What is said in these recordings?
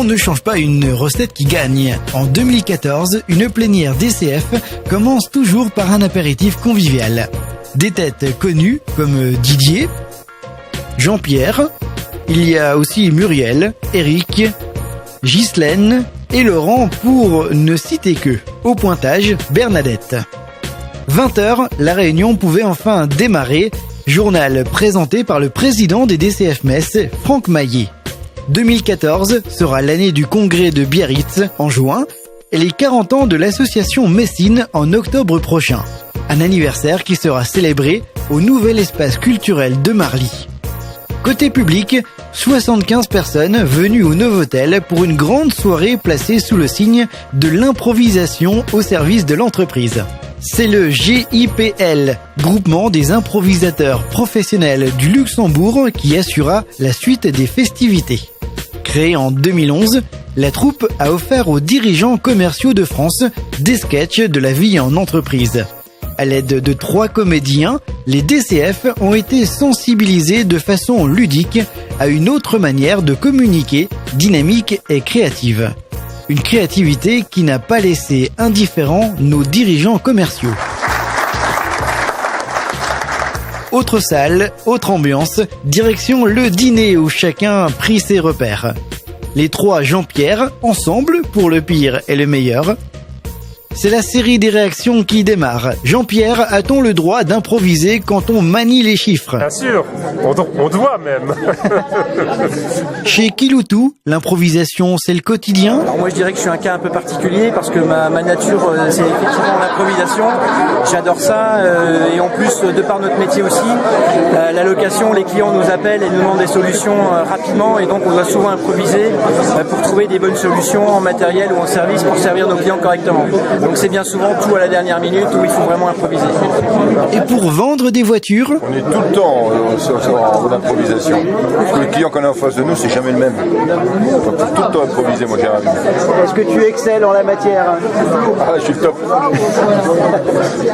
on ne change pas une recette qui gagne. En 2014, une plénière DCF commence toujours par un apéritif convivial. Des têtes connues comme Didier, Jean-Pierre, il y a aussi Muriel, Eric, Ghislaine et Laurent pour ne citer que. Au pointage, Bernadette. 20h, la réunion pouvait enfin démarrer. Journal présenté par le président des DCF Metz, Franck Maillet. 2014 sera l'année du congrès de Biarritz en juin et les 40 ans de l'association Messine en octobre prochain. Un anniversaire qui sera célébré au nouvel espace culturel de Marly. Côté public, 75 personnes venues au Novotel pour une grande soirée placée sous le signe de l'improvisation au service de l'entreprise. C'est le GIPL, Groupement des improvisateurs professionnels du Luxembourg, qui assura la suite des festivités. Créée en 2011, la troupe a offert aux dirigeants commerciaux de France des sketchs de la vie en entreprise. À l'aide de 3 comédiens, les DCF ont été sensibilisés de façon ludique à une autre manière de communiquer, dynamique et créative. Une créativité qui n'a pas laissé indifférents nos dirigeants commerciaux. Autre salle, autre ambiance, direction le dîner où chacun prit ses repères. Les 3 Jean-Pierre, ensemble pour le pire et le meilleur. C'est la série des réactions qui démarre. Jean-Pierre, a-t-on le droit d'improviser quand on manie les chiffres ? Bien sûr, on doit même. Chez Kiloutou, l'improvisation, c'est le quotidien ? Alors moi je dirais que je suis un cas un peu particulier parce que ma nature c'est effectivement l'improvisation. J'adore ça et en plus de par notre métier aussi, la location, les clients nous appellent et nous demandent des solutions rapidement et donc on doit souvent improviser pour trouver des bonnes solutions en matériel ou en service pour servir nos clients correctement. Donc c'est bien souvent tout à la dernière minute où il faut vraiment improviser. Et pour vendre des voitures ? On est tout le temps en improvisation. Parce que le client qu'on a en face de nous, c'est jamais le même. Il faut tout le temps improviser, mon cher ami. Est-ce que tu excelles en la matière ? Ah, je suis le top.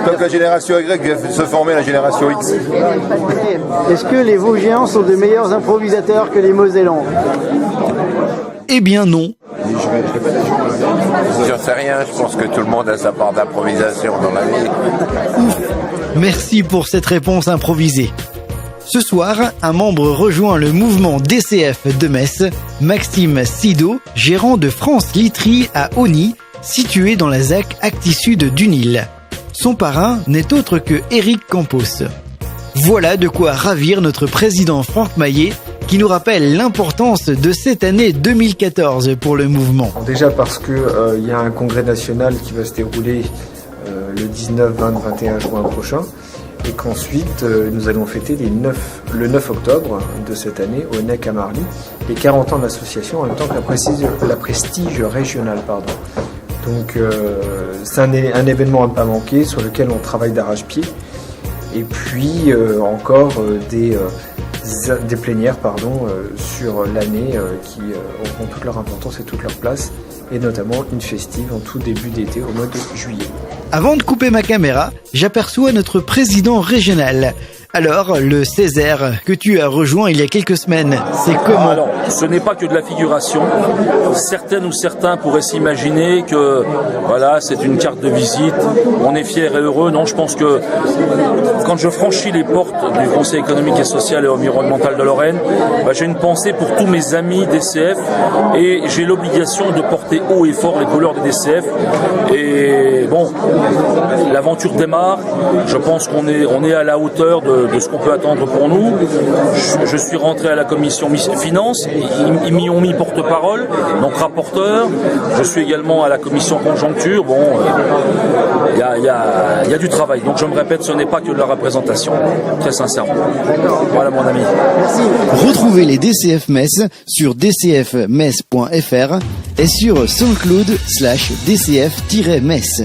Comme la génération Y vient se former la génération X. Est-ce que les Vosgiens sont de meilleurs improvisateurs que les Mosellans ? Eh bien non. J'en sais rien, je pense que tout le monde a sa part d'improvisation dans la vie. Merci pour cette réponse improvisée. Ce soir, un membre rejoint le mouvement DCF de Metz, Maxime Sido, gérant de France Literie à Auny, situé dans la ZAC Actis Sud d'Unil. Son parrain n'est autre que Eric Campos. Voilà de quoi ravir notre président Franck Maillet, qui nous rappelle l'importance de cette année 2014 pour le mouvement. Déjà parce que y a un congrès national qui va se dérouler le 19, 20, 21 juin prochain et qu'ensuite nous allons fêter le 9 octobre de cette année au NEC à Marly les 40 ans d'association en même temps que la prestige régionale. Donc c'est un événement à ne pas manquer sur lequel on travaille d'arrache-pied et puis encore des plénières sur l'année qui auront toute leur importance et toute leur place et notamment une festive en tout début d'été au mois de juillet. Avant de couper ma caméra, j'aperçois notre président régional. Alors, le Césaire que tu as rejoint il y a quelques semaines, c'est comment ? Alors, ce n'est pas que de la figuration. Certaines ou certains pourraient s'imaginer que, voilà, c'est une carte de visite, on est fiers et heureux. Non, je pense que quand je franchis les portes du Conseil économique et social et environnemental de Lorraine, j'ai une pensée pour tous mes amis DCF et j'ai l'obligation de porter haut et fort les couleurs des DCF. Et bon, l'aventure démarre. Je pense qu'on est à la hauteur de ce qu'on peut attendre pour nous. Je suis rentré à la commission finance, ils m'y ont mis porte-parole, donc rapporteur. Je suis également à la commission conjoncture. Bon, il y a du travail. Donc je me répète, ce n'est pas que de la représentation, très sincèrement. Voilà mon ami. Merci. Retrouvez les DCF Metz sur dcfmetz.fr et sur SoundCloud/DCF-Metz.